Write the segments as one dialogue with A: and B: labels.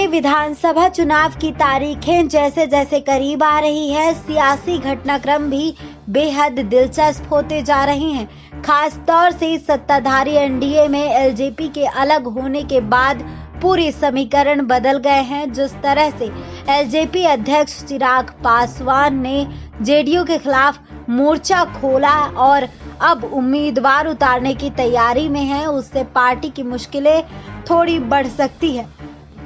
A: विधानसभा चुनाव की तारीखें जैसे जैसे करीब आ रही है, सियासी घटनाक्रम भी बेहद दिलचस्प होते जा रहे हैं। खास तौर से सत्ताधारी एनडीए में एलजेपी के अलग होने के बाद पूरे समीकरण बदल गए हैं। जिस तरह से एलजेपी अध्यक्ष चिराग पासवान ने जेडीयू के खिलाफ मोर्चा खोला और अब उम्मीदवार उतारने की तैयारी में है, उससे पार्टी की मुश्किलें थोड़ी बढ़ सकती है।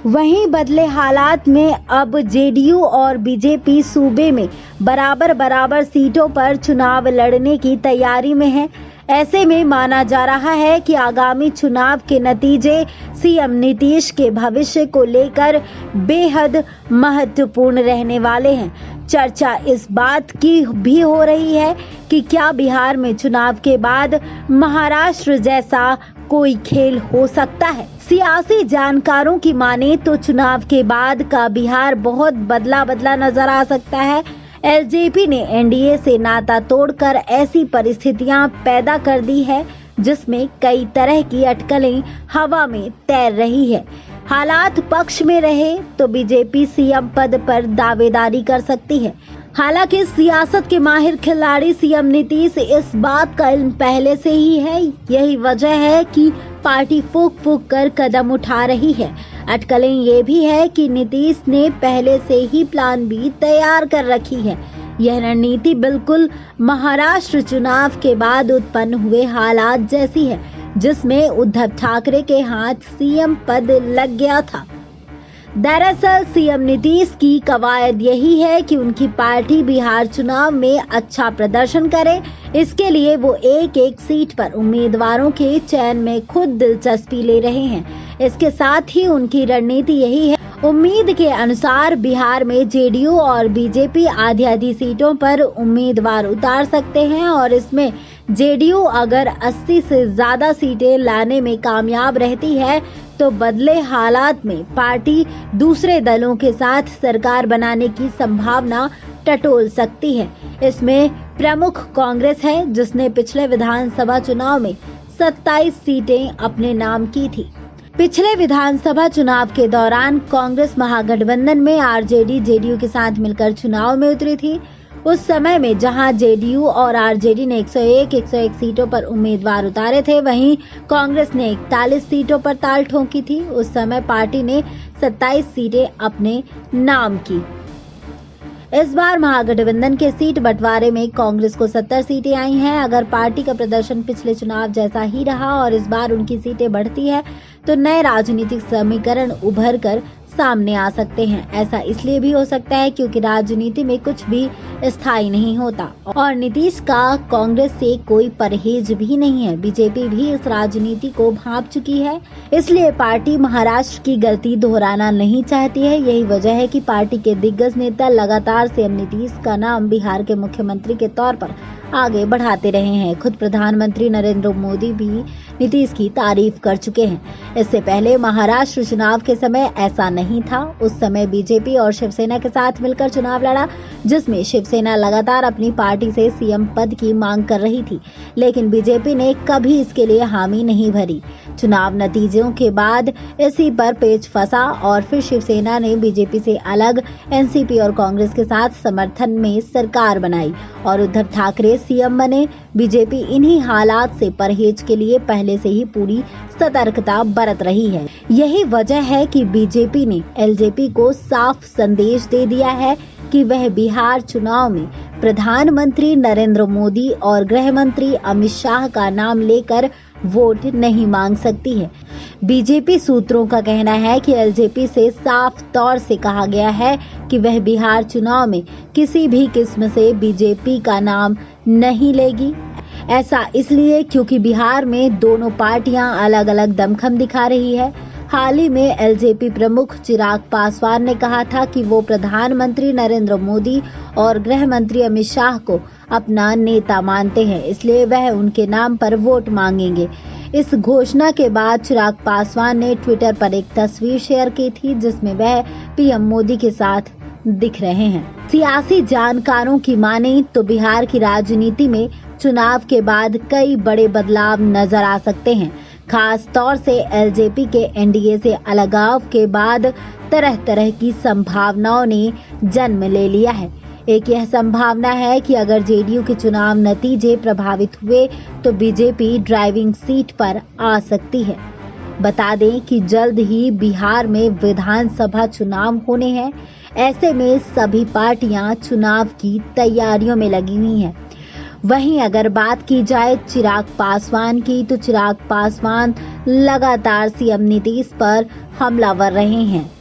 A: वहीं बदले हालात में अब जेडीयू और बीजेपी सूबे में बराबर सीटों पर चुनाव लड़ने की तैयारी में है। ऐसे में माना जा रहा है कि आगामी चुनाव के नतीजे सीएम नीतीश के भविष्य को लेकर बेहद महत्वपूर्ण रहने वाले हैं। चर्चा इस बात की भी हो रही है कि क्या बिहार में चुनाव के बाद महाराष्ट्र जैसा कोई खेल हो सकता है। सियासी जानकारों की माने तो चुनाव के बाद का बिहार बहुत बदला नजर आ सकता है। एलजेपी ने एनडीए से नाता तोड़कर ऐसी परिस्थितियां पैदा कर दी है जिसमें कई तरह की अटकलें हवा में तैर रही है। हालात पक्ष में रहे तो बीजेपी सीएम पद पर दावेदारी कर सकती है। हालांकि सियासत के माहिर खिलाड़ी सीएम नीतीश इस बात का इल्म पहले से ही है। यही वजह है कि पार्टी फूंक कर कदम उठा रही है। अटकलें ये भी है कि नीतीश ने पहले से ही प्लान बी तैयार कर रखी है। यह रणनीति बिल्कुल महाराष्ट्र चुनाव के बाद उत्पन्न हुए हालात जैसी है, जिसमें उद्धव ठाकरे के हाथ सीएम पद लग गया था। दरअसल सीएम नीतीश की कवायद यही है कि उनकी पार्टी बिहार चुनाव में अच्छा प्रदर्शन करे। इसके लिए वो एक सीट पर उम्मीदवारों के चयन में खुद दिलचस्पी ले रहे हैं। इसके साथ ही उनकी रणनीति यही है। उम्मीद के अनुसार बिहार में जेडीयू और बीजेपी आधी सीटों पर उम्मीदवार उतार सकते हैं और इसमें जेडीयू अगर 80 से ज्यादा सीटें लाने में कामयाब रहती है तो बदले हालात में पार्टी दूसरे दलों के साथ सरकार बनाने की संभावना टटोल सकती है। इसमें प्रमुख कांग्रेस है, जिसने पिछले विधानसभा चुनाव में 27 सीटें अपने नाम की थी। पिछले विधानसभा चुनाव के दौरान कांग्रेस महागठबंधन में आरजेडी जेडीयू के साथ मिलकर चुनाव में उतरी थी। उस समय में जहां जेडीयू और आरजेडी ने 101 सीटों पर उम्मीदवार उतारे थे, वहीं कांग्रेस ने 41 सीटों पर ताल ठोकी थी। उस समय पार्टी ने 27 सीटें अपने नाम की। इस बार महागठबंधन के सीट बंटवारे में कांग्रेस को 70 सीटें आई हैं। अगर पार्टी का प्रदर्शन पिछले चुनाव जैसा ही रहा और इस बार उनकी सीटें बढ़ती है तो नए राजनीतिक समीकरण उभर कर सामने आ सकते हैं। ऐसा इसलिए भी हो सकता है क्योंकि राजनीति में कुछ भी स्थायी नहीं होता और नीतीश का कांग्रेस से कोई परहेज भी नहीं है। बीजेपी भी इस राजनीति को भांप चुकी है, इसलिए पार्टी महाराष्ट्र की गलती दोहराना नहीं चाहती है। यही वजह है कि पार्टी के दिग्गज नेता लगातार सीएम नीतीश का नाम बिहार के मुख्यमंत्री के तौर पर आगे बढ़ाते रहे हैं। खुद प्रधानमंत्री नरेंद्र मोदी भी नीतीश की तारीफ कर चुके हैं। इससे पहले महाराष्ट्र चुनाव के समय ऐसा नहीं था। उस समय बीजेपी और शिवसेना के साथ मिलकर चुनाव लड़ा, जिसमें शिवसेना लगातार अपनी पार्टी से सीएम पद की मांग कर रही थी, लेकिन बीजेपी ने कभी इसके लिए हामी नहीं भरी। चुनाव नतीजों के बाद इसी पर पेच फंसा और फिर शिवसेना ने बीजेपी से अलग एनसीपी और कांग्रेस के साथ समर्थन में सरकार बनाई और उद्धव ठाकरे सीएम बने। बीजेपी इन्हीं हालात से परहेज के लिए पहले से ही पूरी सतर्कता बरत रही है। यही वजह है कि बीजेपी ने एलजेपी को साफ संदेश दे दिया है कि वह बिहार चुनाव में प्रधानमंत्री नरेंद्र मोदी और गृह मंत्री अमित शाह का नाम लेकर वोट नहीं मांग सकती है। बीजेपी सूत्रों का कहना है कि एलजेपी से साफ तौर से कहा गया है कि वह बिहार चुनाव में किसी भी किस्म से बीजेपी का नाम नहीं लेगी। ऐसा इसलिए क्योंकि बिहार में दोनों पार्टियां अलग अलग दमखम दिखा रही है। हाल ही में एलजेपी प्रमुख चिराग पासवान ने कहा था कि वो प्रधानमंत्री नरेंद्र मोदी और गृह मंत्री अमित शाह को अपना नेता मानते हैं, इसलिए वह उनके नाम पर वोट मांगेंगे। इस घोषणा के बाद चिराग पासवान ने ट्विटर पर एक तस्वीर शेयर की थी, जिसमें वह पीएम मोदी के साथ दिख रहे हैं। सियासी जानकारों की माने तो बिहार की राजनीति में चुनाव के बाद कई बड़े बदलाव नजर आ सकते हैं। खास तौर से एलजेपी के एनडीए से अलगाव के बाद तरह तरह की संभावनाओं ने जन्म ले लिया है। एक यह संभावना है कि अगर जेडीयू के चुनाव नतीजे प्रभावित हुए तो बीजेपी ड्राइविंग सीट पर आ सकती है। बता दें कि जल्द ही बिहार में विधानसभा चुनाव होने हैं। ऐसे में सभी पार्टियां चुनाव की तैयारियों में लगी हुई हैं। वहीं अगर बात की जाए चिराग पासवान की, तो चिराग पासवान लगातार सीएम नीतीश पर हमलावर रहे हैं।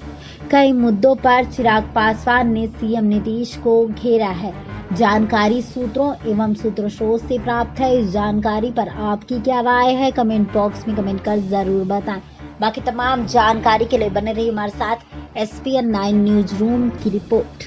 A: कई मुद्दों पर चिराग पासवान ने सीएम नीतीश को घेरा है। जानकारी सूत्रों एवं सूत्रस्रोत से प्राप्त है। इस जानकारी पर आपकी क्या राय है, कमेंट बॉक्स में कमेंट कर जरूर बताएं। बाकी तमाम जानकारी के लिए बने रहिए हमारे साथ। SPN 9 न्यूज रूम की रिपोर्ट।